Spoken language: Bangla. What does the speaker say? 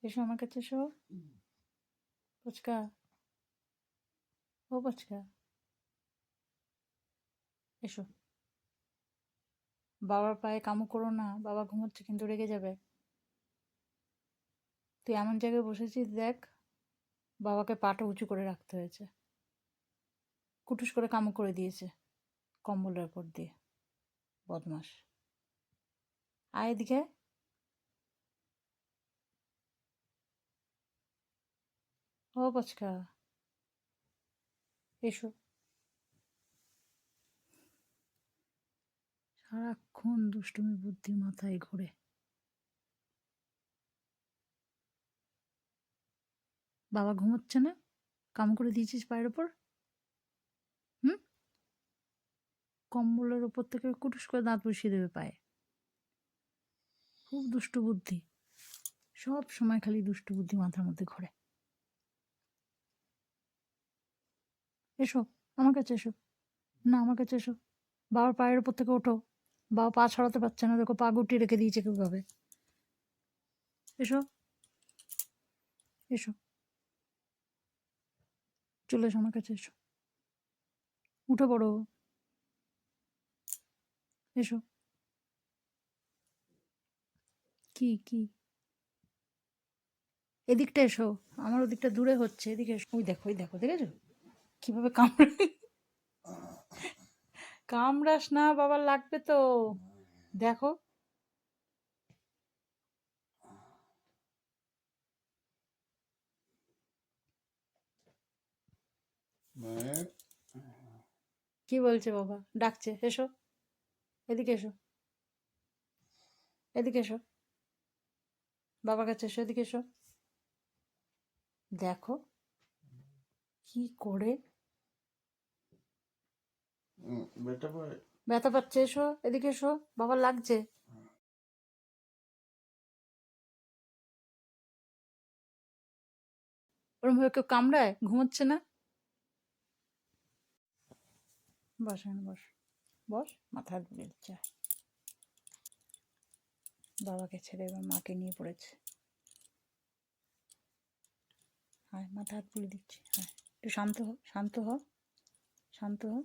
এসো আমার কাছে এসো। পুচকা, ও পুচকা, এসো। বাবার পায়ে কামু করো না, বাবা ঘুমোচ্ছে কিন্তু রেগে যাবে। তুই এমন জায়গায় বসেছিস দেখ, বাবাকে পাটা উঁচু করে রাখতে হয়েছে। কুটুস করে কামু করে দিয়েছে কম্বলের উপর দিয়ে। বদমাস। আয় এদিকে। ও পুচকা, এসো। সারাক্ষণ দুষ্টুমি বুদ্ধি মাথায় ঘোরে। বাবা ঘুমোচ্ছে না, কাম করে দিয়েছিস পায়ের ওপর। হুম, কম্বলের ওপর থেকে কুটুস করে দাঁত বসিয়ে দেবে পায়ে। খুব দুষ্টু বুদ্ধি, সব সময় খালি দুষ্টু বুদ্ধি মাথার মধ্যে ঘোরে। এসো আমার কাছে এসো। না, আমার কাছে এসো। বাবার পায়ের ওপর থেকে ওঠো। বাবা পা ছড়াতে পারছে না, দেখো পা গুটিয়ে রেখে দিয়েছে কিভাবে। এসো, এসো, চলে এসো আমার কাছে এসো। উঠে পড়ো। এসো। কি কি এদিকটা এসো, আমার ওদিকটা দূরে হচ্ছে, এদিকে এসো। ওই দেখো, ওই দেখো, দেখেছো কিভাবে কামড়ে। কামড়াস না, বাবার লাগবে তো। দেখো। কি বলছে বাবা? ডাকছে, এসো এদিকে এসো, এদিকে এসো, বাবার কাছে এসো, এদিকে এসো। দেখো কি করে। ব্যথা পাচ্ছে, এসো এদিকে এসো, বাবার লাগছে। ওরম ভাবে কেউ কামড়ায়? ঘুমোচ্ছে না। বস এখানে, বস, বস, মাথা হাত বুলিয়ে দিচ্ছে। বাবাকে ছেড়ে এবার মাকে নিয়ে পড়েছে। হ্যাঁ, মাথা হাত বুলিয়ে দিচ্ছি। হ্যাঁ, একটু শান্ত হ, শান্ত হ, শান্ত হ।